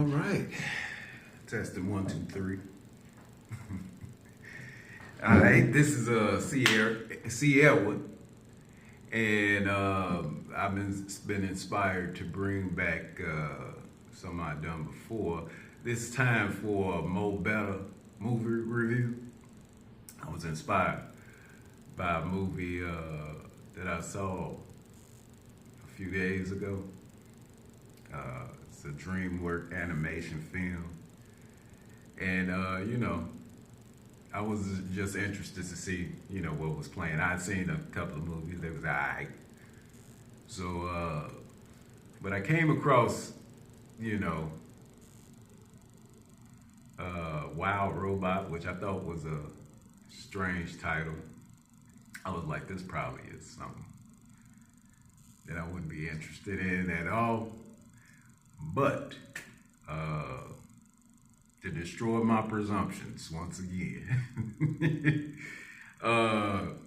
right. Testing one, two, three. All right. This is Sierra, and I've been inspired to bring back something I've done before. This time for a Mo Better movie review. I was inspired by a movie that I saw a few days ago. It's a DreamWorks animation film, and I was just interested to see what was playing. I'd seen a couple of movies that was alright, so but I came across you know Wild Robot, which I thought was a strange title. I was like, this probably is something that I wouldn't be interested in at all. But to destroy my presumptions once again,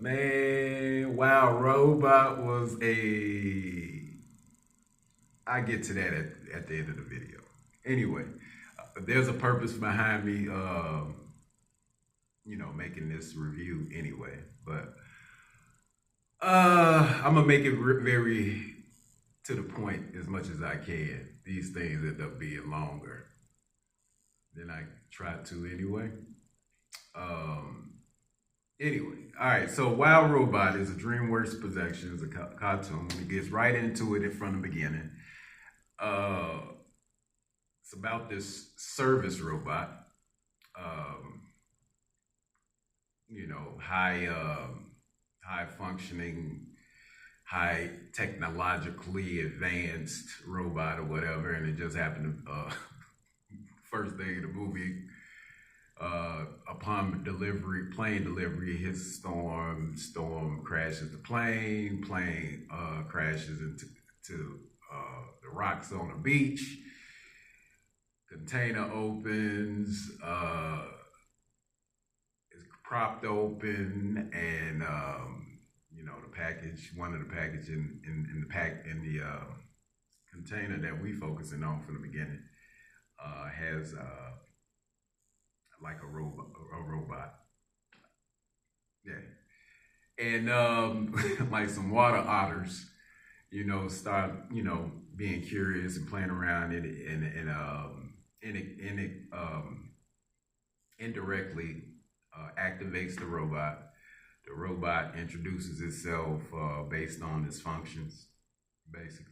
man, Wild Robot was a. I get to that at the end of the video. Anyway, there's a purpose behind me, making this review anyway. But I'm gonna make it very to the point as much as I can. These things end up being longer than I try to anyway. Anyway, all right. So Wild Robot is a DreamWorks production. It's a cartoon. It gets right into it from the beginning. It's about this service robot. High functioning, high technologically advanced robot or whatever, and it just happened to first day of the movie, upon plane delivery hits storm crashes the plane crashes into the rocks on the beach, container opens, is propped open, and one of the package in the container that we focusing on from the beginning has like a robot. Yeah. And like some water otters, start being curious and playing around and indirectly activates the robot. The robot introduces itself based on its functions, basically.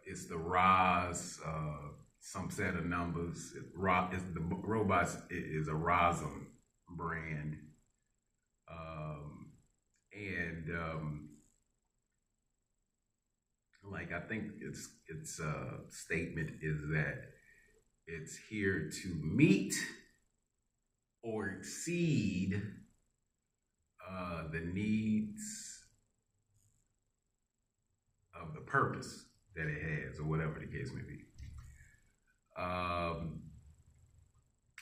It's the ROS, some set of numbers. The robot is a ROSM brand, and I think its statement is that it's here to meet or exceed the needs of the purpose that it has, or whatever the case may be.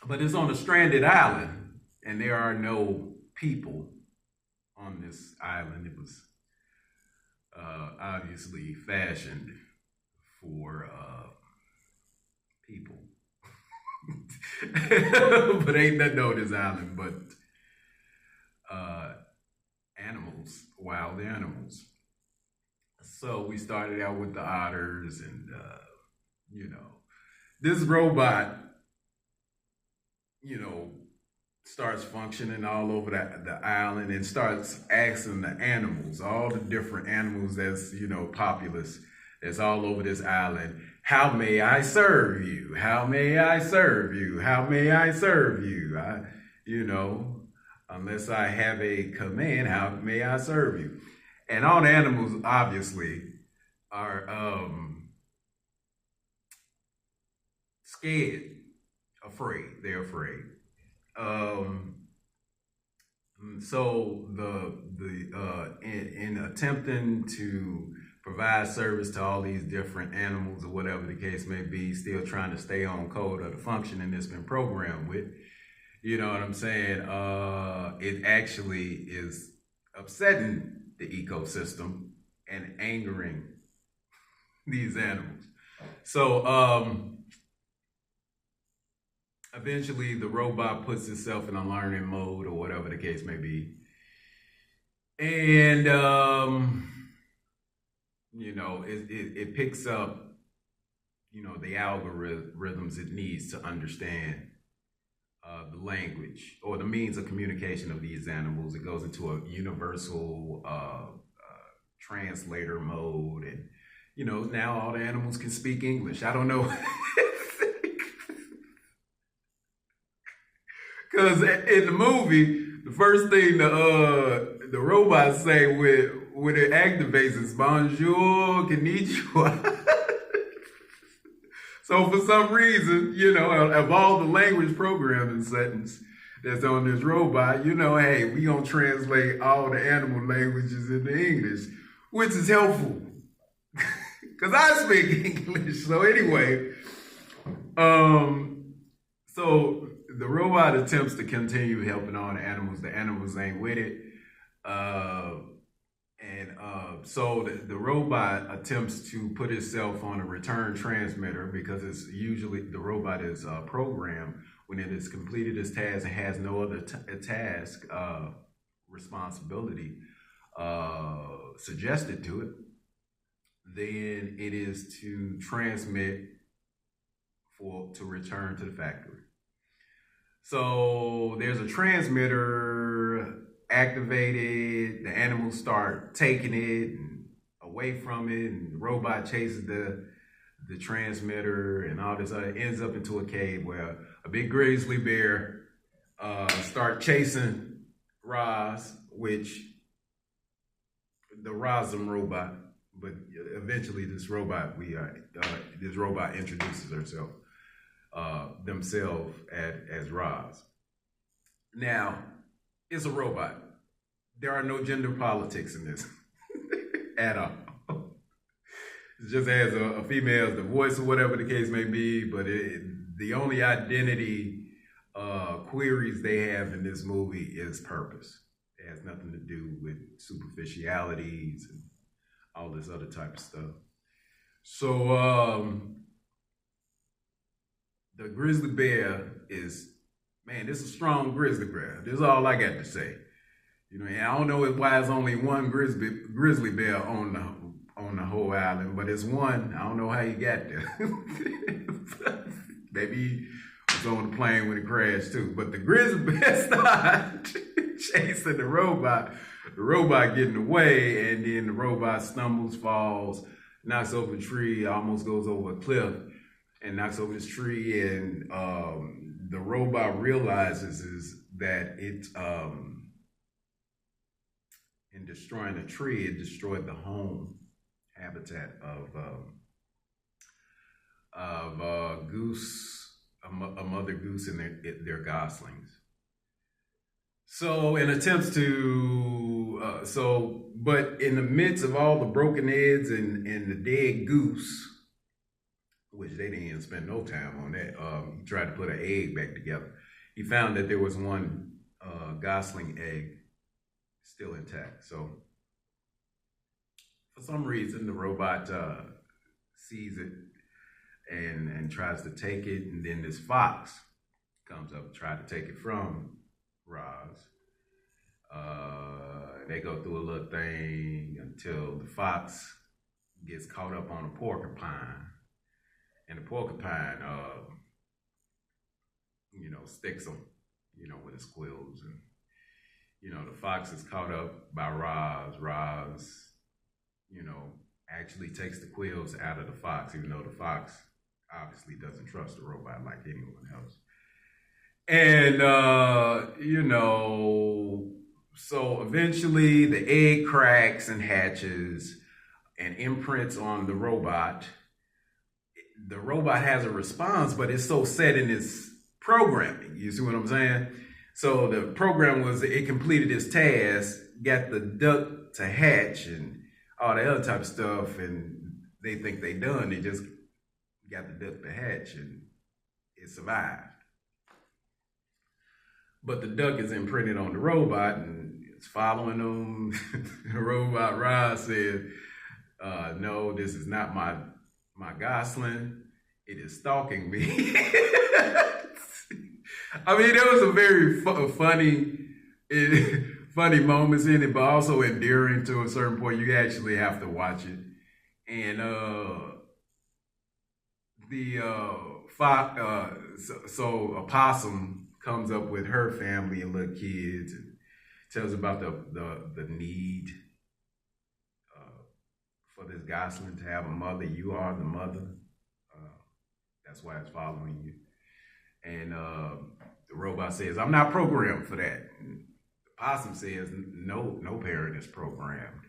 But it's on a stranded island, and there are no people on this island. It was obviously fashioned for people. But ain't nothing on this island but animals, wild animals. So we started out with the otters, and this robot, starts functioning all over the island and starts asking the animals, all the different animals that's populous that's all over this island, how may I serve you? How may I serve you? How may I serve you? Unless I have a command, how may I serve you? And all the animals obviously are scared, afraid. They're afraid. So in attempting to provide service to all these different animals or whatever the case may be, still trying to stay on code of the functioning that's been programmed with, you know what I'm saying? It actually is upsetting the ecosystem and angering these animals. So eventually the robot puts itself in a learning mode or whatever the case may be. And, it picks up, the algorithms it needs to understand the language or the means of communication of these animals. It goes into a universal translator mode. And, now all the animals can speak English. I don't know. Because in the movie, the first thing the robots say when it activates is bonjour, konnichiwa. So for some reason, of all the language programming settings that's on this robot, hey, we gonna translate all the animal languages into English, which is helpful. Because I speak English. So anyway, so the robot attempts to continue helping all the animals. The animals ain't with it. So the robot attempts to put itself on a return transmitter because it's usually the robot is programmed when it has completed its task and has no other task responsibility suggested to it. Then it is to transmit to return to the factory. So there's a transmitter activated, the animals start taking it and away from it, and the robot chases the transmitter and all this other, ends up into a cave where a big grizzly bear start chasing Roz, which the Rosm robot, but eventually this robot introduces herself themselves as Roz. Now, it's a robot. There are no gender politics in this at all. It just has a female as the voice or whatever the case may be, but the only identity queries they have in this movie is purpose. It has nothing to do with superficialities and all this other type of stuff. So the grizzly bear is, man, this is a strong grizzly bear. This is all I got to say. And I don't know why it's only one grizzly bear on the whole island, but it's one. I don't know how he got there. Maybe he was on the plane when it crashed too. But the grizzly bear started chasing the robot. The robot getting away, and then the robot stumbles, falls, knocks over a tree, almost goes over a cliff, and knocks over this tree. And the robot realizes is that it, in destroying the tree, it destroyed the home habitat of goose, a mother goose and their goslings. So in attempts to, but in the midst of all the broken eggs and the dead goose, which they didn't even spend no time on that, he tried to put an egg back together. He found that there was one gosling egg still intact. So for some reason, the robot sees it and tries to take it, and then this fox comes up and tries to take it from Roz. They go through a little thing until the fox gets caught up on a porcupine, and the porcupine, sticks him, with his quills, and the fox is caught up by Roz. Roz, actually takes the quills out of the fox, even though the fox obviously doesn't trust the robot like anyone else. And, so eventually the egg cracks and hatches and imprints on the robot. The robot has a response, but it's so set in its programming. You see what I'm saying? So the program was, it completed its task, got the duck to hatch and all the other type of stuff, and they think they done. They just got the duck to hatch and it survived. But the duck is imprinted on the robot and it's following them. The robot Roz said, No, this is not my Gosling. It is stalking me. I mean, there was some very funny, funny moments in it, but also endearing to a certain point. You actually have to watch it. And the so a possum comes up with her family and little kids and tells about the need for this Gosling to have a mother. You are the mother. Uh, that's why it's following you. And the robot says, "I'm not programmed for that." And the possum says, "No, no parent is programmed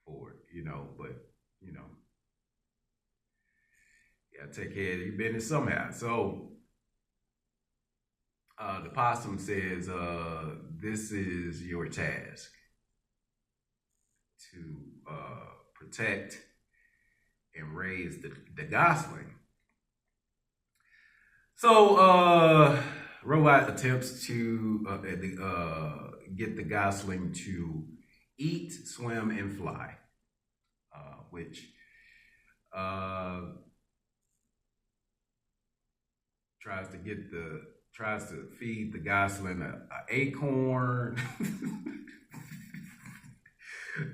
for it, but you know, you gotta take care of your business somehow." So the possum says, "This is your task to protect and raise the Gosling." So robot attempts to get the Gosling to eat, swim, and fly, which tries to feed the Gosling a acorn.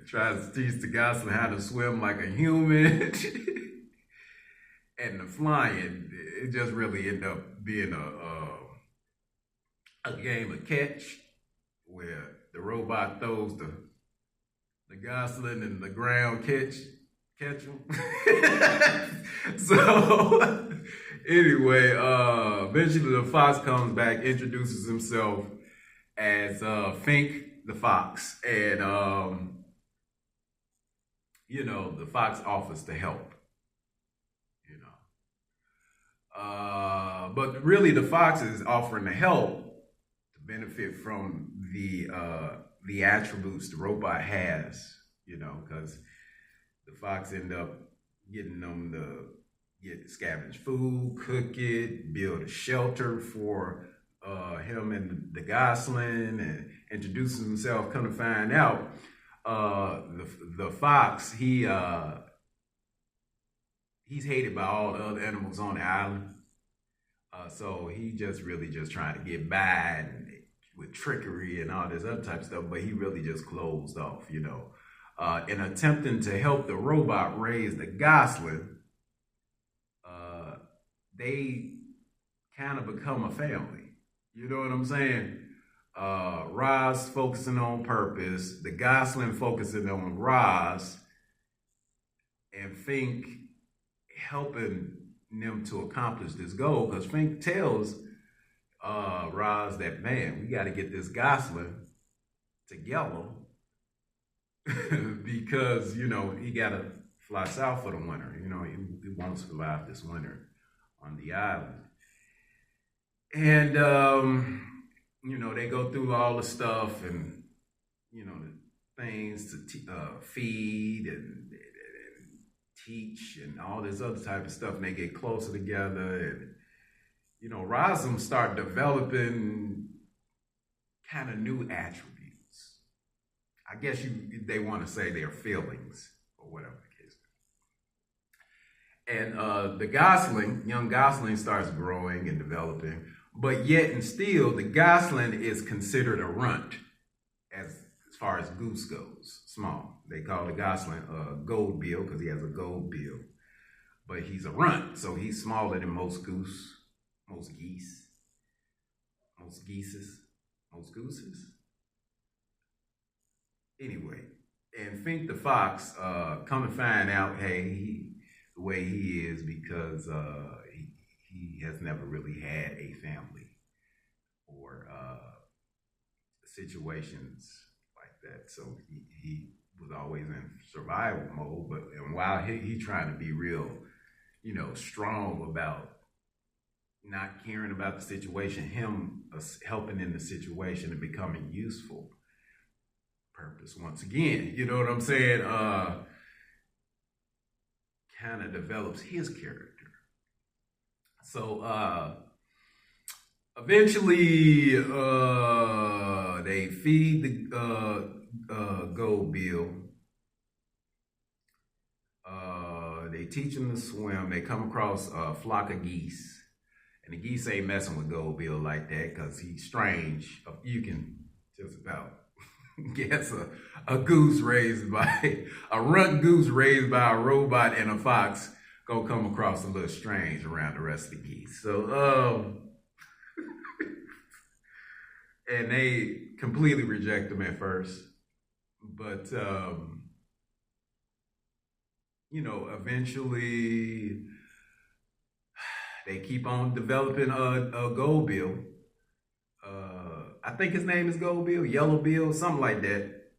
Tries to teach the Gosling how to swim like a human. And the flying, it just really ended up being a game of catch, where the robot throws the Gosling in the ground, catch him. So anyway, eventually the fox comes back, introduces himself as Fink the fox, and the fox offers to help. But really, the fox is offering to help to benefit from the attributes the robot has, because the fox end up getting them to scavenge food, cook it, build a shelter for him and the Gosling, and introduces himself. Come to find out, the fox, he's hated by all the other animals on the island. So he just trying to get by and with trickery and all this other type of stuff, but he really just closed off, in attempting to help the robot raise the Gosling. They kind of become a family. You know what I'm saying? Roz focusing on purpose, the Gosling focusing on Roz, and Fink helping them to accomplish this goal, because Fink tells Roz that, man, we got to get this Gosling together because he got to fly south for the winter. He won't survive this winter on the island. And they go through all the stuff and the things to feed and teach and all this other type of stuff, and they get closer together, and Rosalind start developing kind of new attributes. I guess they want to say their feelings or whatever the case. And the young Gosling starts growing and developing, but yet and still the Gosling is considered a runt as far as goose goes, small. They call the Gosling gold bill because he has a gold bill, but he's a runt, so he's smaller than most geese. Anyway, and Fink the fox come to find out, hey, the way he is because he has never really had a family or situations like that, so he was always in survival mode. But and while he trying to be real, strong about not caring about the situation, him helping in the situation and becoming useful. Purpose once again, you know what I'm saying? Kind of develops his character. So eventually they feed the gold bill, they teach them to swim. They come across a flock of geese. And the geese ain't messing with Gold Bill like that because he's strange. You can just about guess a goose raised by, a runt goose raised by a robot and a fox gonna come across a little strange around the rest of the geese. So, and they completely reject him at first. But, eventually they keep on developing a Gold Bill. I think his name is Gold Bill, Yellow Bill, something like that.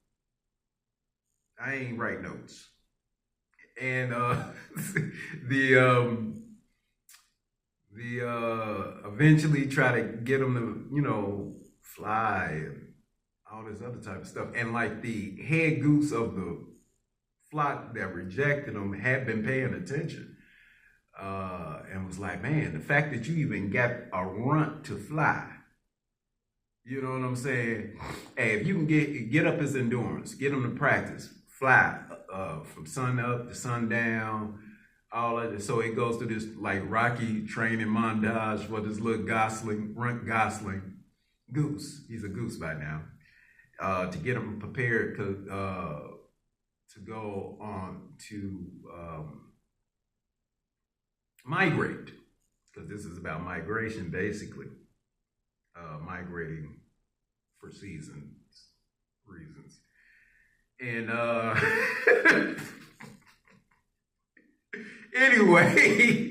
I ain't write notes. And the eventually try to get him to, fly and all this other type of stuff. And like the head goose of the flock that rejected him had been paying attention. And was like, man, the fact that you even got a runt to fly, you know what I'm saying? Hey, if you can get up his endurance, get him to practice, fly from sun up to sundown, all of it. So it goes through this like Rocky training montage for this little runt gosling goose. He's a goose by now, to get him prepared to go on to migrate, because this is about migration, basically, migrating for reasons. And anyway,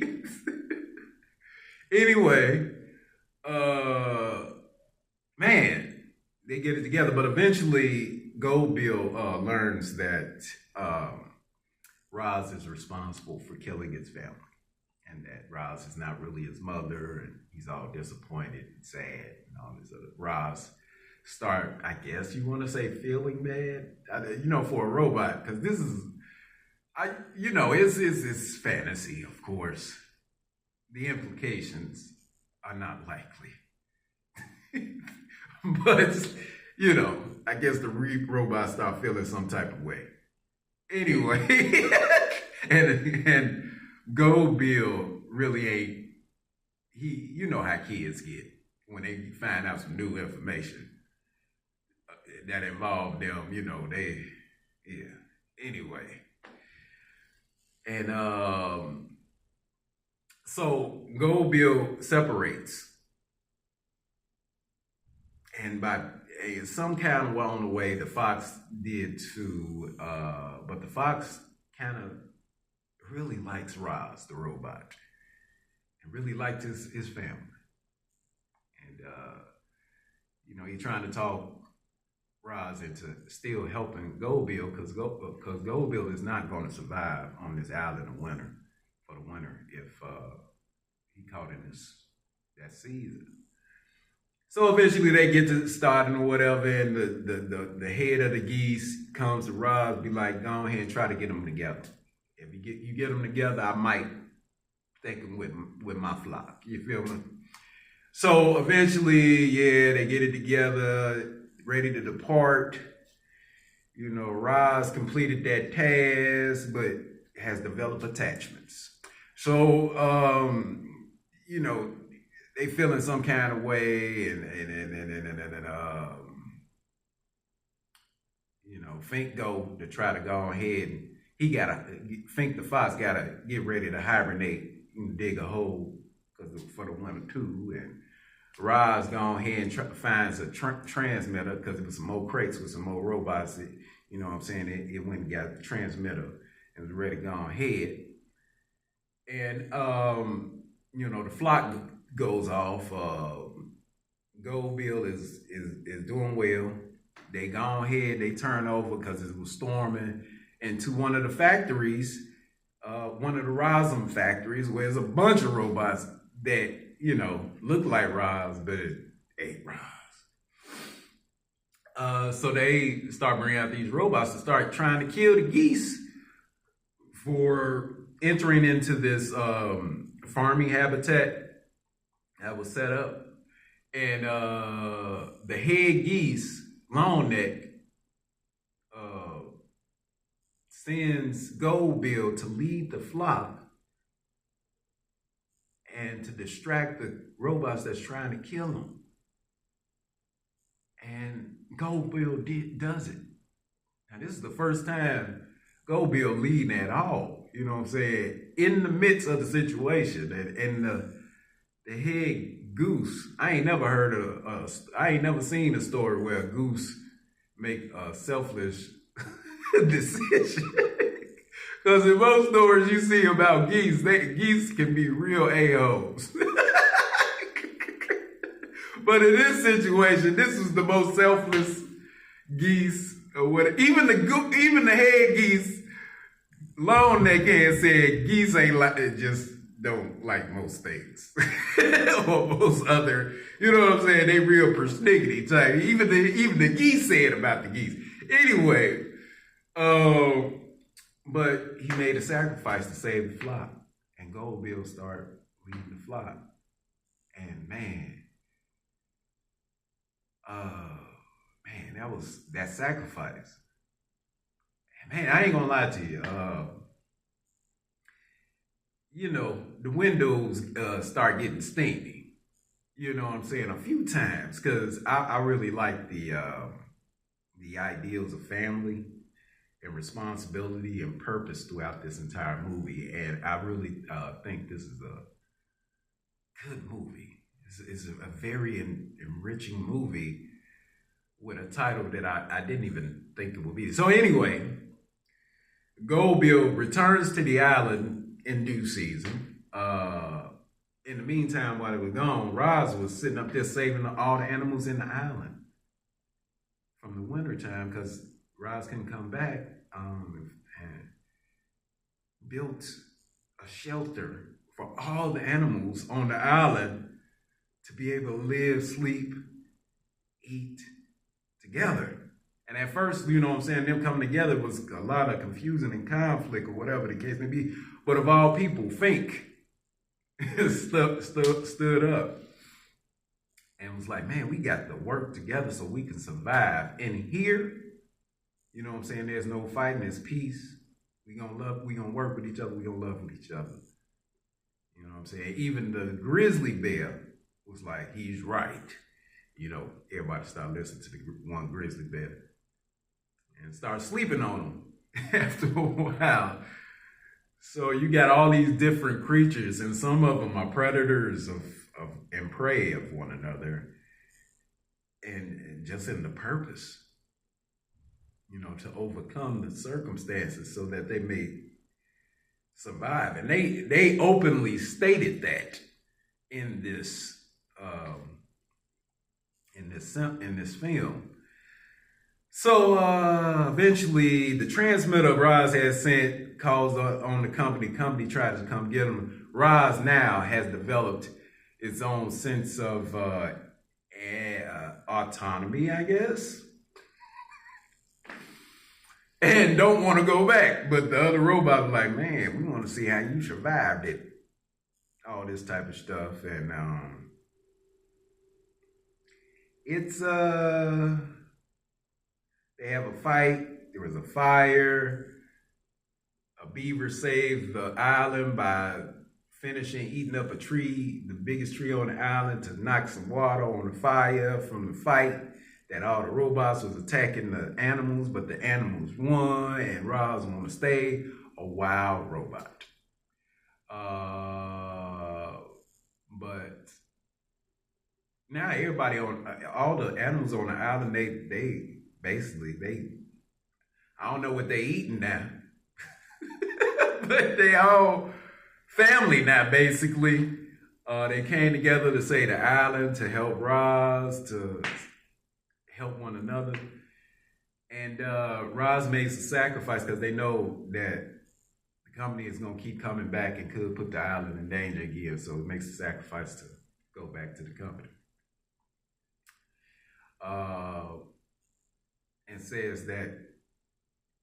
man, they get it together, but eventually Gold Bill learns that Roz is responsible for killing his family. And that Roz is not really his mother, and he's all disappointed and sad and all this other. Roz start, I guess you want to say, feeling bad, for a robot, because this is, it's fantasy, of course. The implications are not likely, but I guess the robot start feeling some type of way. Anyway, and Gold Bill really ain't, you know how kids get when they find out some new information that involve them, anyway. And so Gold Bill separates, and by some kind of along the way, the fox did too, but the fox kind of really likes Roz, the robot, and really liked his family. And, he's trying to talk Roz into still helping Gold Bill, because Gold Bill is not going to survive on this island for the winter if he caught in that season. So eventually they get to starting or whatever, and the head of the geese comes to Roz, be like, go ahead and try to get them together. If you get them together, I might take them with my flock. You feel me? So eventually, they get it together, ready to depart. Roz completed that task, but has developed attachments. So, they feel in some kind of way, and Fink go to try to go ahead, and Fink the fox gotta get ready to hibernate and dig a hole for the winter too, and Roz go ahead and finds a transmitter, because it was some more crates with some more robots. It went and got the transmitter and was ready to go ahead, and the flock goes off. Gold Bill is doing well. They go ahead, they turn over because it was storming into one of the factories, one of the Rosum factories, where there's a bunch of robots that, look like Roz, but it ain't Roz. So they start bringing out these robots to start trying to kill the geese for entering into this farming habitat that was set up. And the head geese, Long Neck, sends Gold Bill to lead the flock and to distract the robots that's trying to kill him. And Gold Bill does it. Now, this is the first time Gold Bill leading at all. You know what I'm saying? In the midst of the situation, and the head goose. I ain't never seen a story where a goose make a selfless decision. Because in most stories you see about geese, geese can be real a-holes. But in this situation, this is the most selfless geese. Or what? Even the head geese, long neck head said geese ain't like it, just don't like most things or most other. You know what I'm saying? They real persnickety type. Even the geese said about the geese. Anyway, but he made a sacrifice to save the flock, and Gold Bill started leading the flock, and man, that was that sacrifice. Man, I ain't gonna lie to you. You know, the windows start getting stinky. You know what I'm saying? A few times, because I really like the ideals of family and responsibility and purpose throughout this entire movie, and I really think this is a good movie. It's a very enriching movie with a title that I didn't even think it would be. So anyway, Gold Bill returns to the island in due season. In the meantime, while they were gone, Roz was sitting up there saving all the animals in the island from the wintertime because Roz couldn't come back, and built a shelter for all the animals on the island to be able to live, sleep, eat together. And at first, you know what I'm saying, them coming together was a lot of confusion and conflict or whatever the case may be. But of all people, Fink stood up and was like, man, we got to work together so we can survive. And here, you know what I'm saying, there's no fighting, there's peace. We gonna work with each other, we gonna love with each other. You know what I'm saying? Even the grizzly bear was like, he's right. You know, everybody started listening to the one grizzly bear and start sleeping on him after a while. So you got all these different creatures, and some of them are predators and prey of one another, and just in the purpose, you know, to overcome the circumstances so that they may survive. And they openly stated that in this film. So eventually, the transmitter Roz had sent calls on the company. Company tried to come get him. Roz now has developed its own sense of autonomy, I guess, and don't want to go back. But the other robots are like, man, we want to see how you survived it. All this type of stuff, and it's they have a fight. There was a fire. A beaver saved the island by eating up a tree, the biggest tree on the island, to knock some water on the fire from the fight that all the robots was attacking the animals, but the animals won, and Roz want to stay a wild robot. But now everybody all the animals on the island, they basically, I don't know what they eating now, but they all family now, basically. They came together to save the island, to help Roz, to help one another. And Roz makes a sacrifice because they know that the company is going to keep coming back and could put the island in danger again. So it makes a sacrifice to go back to the company. And says that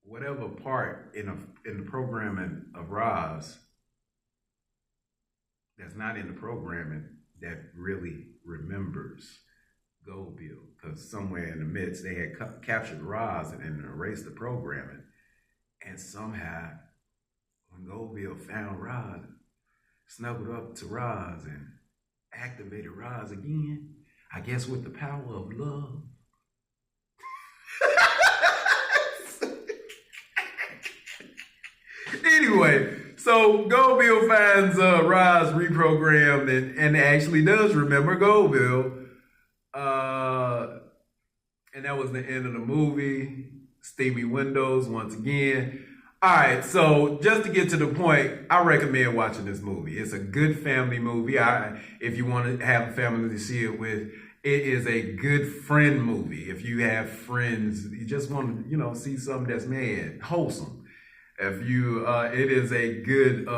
whatever part in the programming of Roz that's not in the programming that really remembers Gold Bill, because somewhere in the midst they had captured Roz and erased the programming, And somehow, when Goldville found Roz, snuggled up to Roz and activated Roz again, I guess with the power of love. Anyway, so Goldville finds Roz reprogrammed and actually does remember Goldville. And that was the end of the movie. Steamy windows once again. All right, so just to get to the point, I recommend watching this movie. It's a good family movie. If you want to have a family to see it with, it is a good friend movie. If you have friends, you just want to, see something that's wholesome. If you, it is a good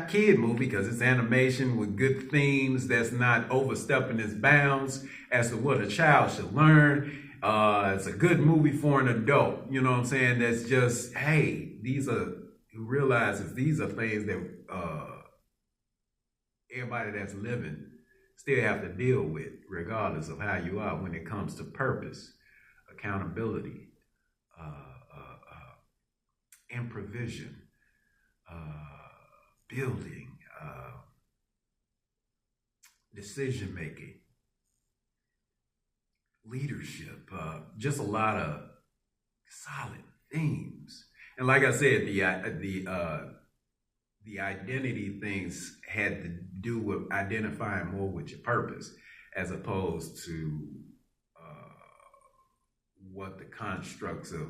kid movie because it's animation with good themes that's not overstepping its bounds as to what a child should learn. It's a good movie for an adult. You know what I'm saying? That's just, hey, who realizes these are things that everybody that's living still have to deal with, regardless of how you are when it comes to purpose, accountability, and provision, building, decision making, leadership, just a lot of solid themes. And like I said, the identity things had to do with identifying more with your purpose, as opposed to what the constructs of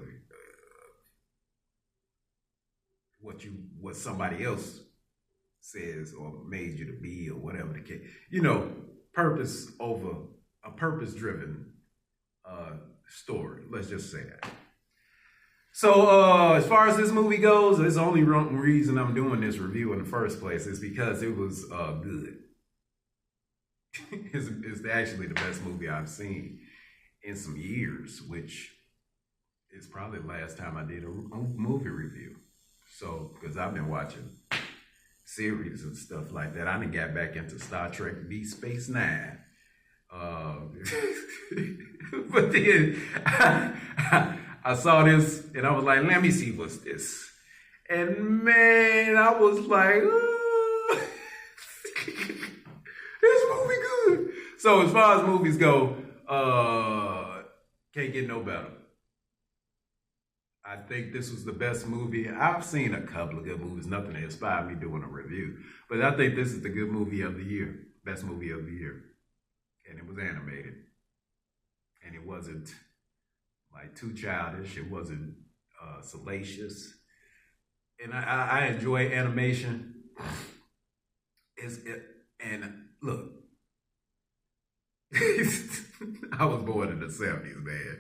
what somebody else says or made you to be, or whatever the case. Purpose over a purpose-driven story. Let's just say that. So as far as this movie goes, the only reason I'm doing this review in the first place is because it was good. It's actually the best movie I've seen in some years, which is probably the last time I did a movie review. So, because I've been watching series and stuff like that. I done got back into Star Trek Deep Space Nine. But then I saw this and I was like, let me see what's this. And man, I was like, this movie good. So as far as movies go, can't get no better. I think this was the best movie. I've seen a couple of good movies, nothing that inspired me doing a review. But I think this is the good movie of the year, best movie of the year. And it was animated. And it wasn't like too childish. It wasn't salacious. And I enjoy animation. And look, I was born in the 70s, man.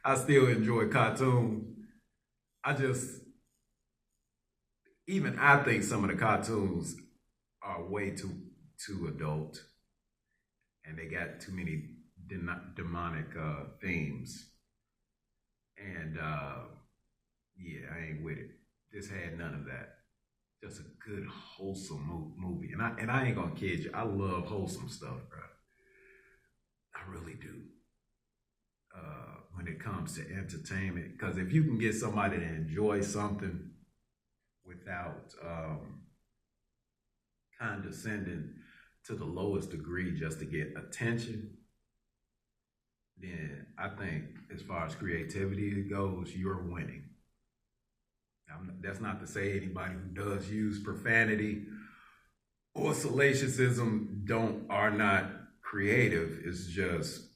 I still enjoy cartoons. I think some of the cartoons are way too adult, and they got too many demonic themes. And yeah, I ain't with it. This had none of that. Just a good, wholesome movie. And I ain't gonna kid you, I love wholesome stuff, bro. I really do. When it comes to entertainment, because if you can get somebody to enjoy something without condescending to the lowest degree just to get attention, then I think as far as creativity goes, you're winning. That's not to say anybody who does use profanity or salaciousism are not creative. It's just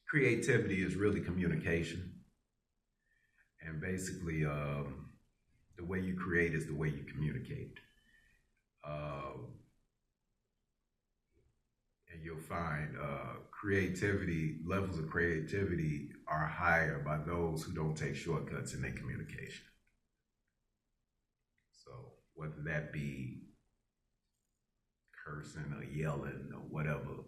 creativity is really communication. And basically, the way you create is the way you communicate. And you'll find levels of creativity are higher by those who don't take shortcuts in their communication. So whether that be cursing or yelling or whatever,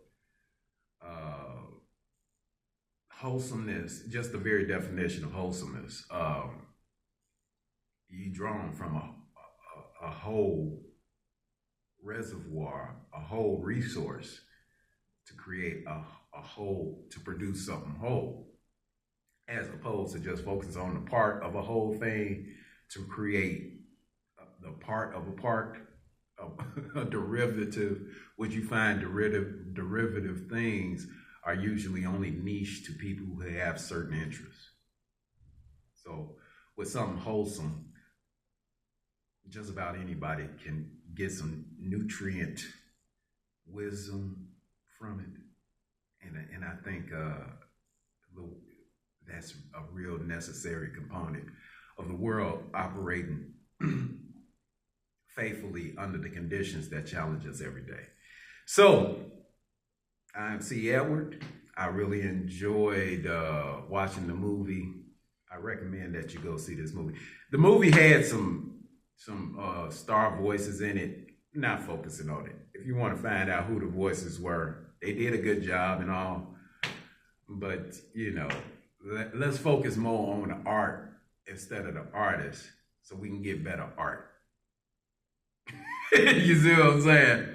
wholesomeness, just the very definition of wholesomeness, you drawn from a whole reservoir, a whole resource to create a whole, to produce something whole. as opposed to just focus on the part of a whole thing to create the part of a part, a derivative, which you find derivative things are usually only niche to people who have certain interests. So with something wholesome, just about anybody can get some nutrient wisdom from it. And I think that's a real necessary component of the world operating faithfully under the conditions that challenge us every day. So I'm C. Edward. I really enjoyed watching the movie. I recommend that you go see this movie. The movie had some star voices in it. Not focusing on it. If you want to find out who the voices were, they did a good job and all. But, you know, let's focus more on the art instead of the artist so we can get better art. You see what I'm saying?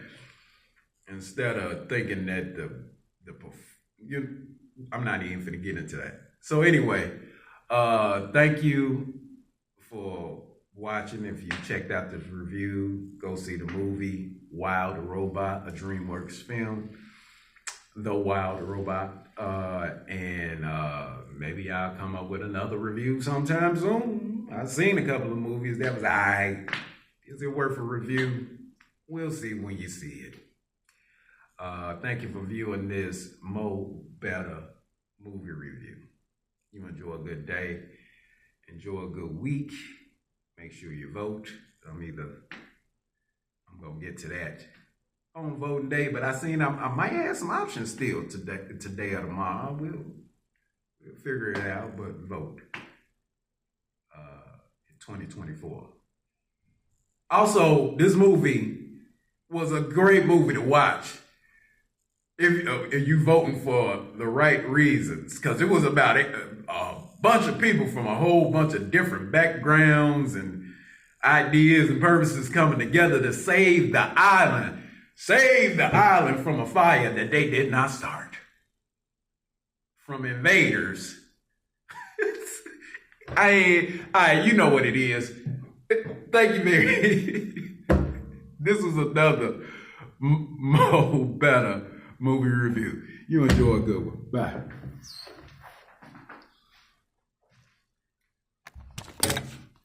Instead of thinking that I'm not even finna get into that. So anyway, thank you for watching. If you checked out this review, go see the movie Wild Robot, a DreamWorks film, The Wild Robot, and maybe I'll come up with another review sometime soon. I've seen a couple of movies that was alright. Is it worth a review? We'll see when you see it. Thank you for viewing this Mo Better movie review. You enjoy a good day. Enjoy a good week. Make sure you vote. I'm going to get to that on voting day, but I might have some options still today or tomorrow. We'll figure it out, but vote. 2024. Also, this movie was a great movie to watch if you voting for the right reasons, because it was about a bunch of people from a whole bunch of different backgrounds and ideas and purposes coming together to save the island from a fire that they did not start, from invaders. You know what it is. Thank you, Mary. This was another Mo Better movie review. You enjoy a good one. Bye.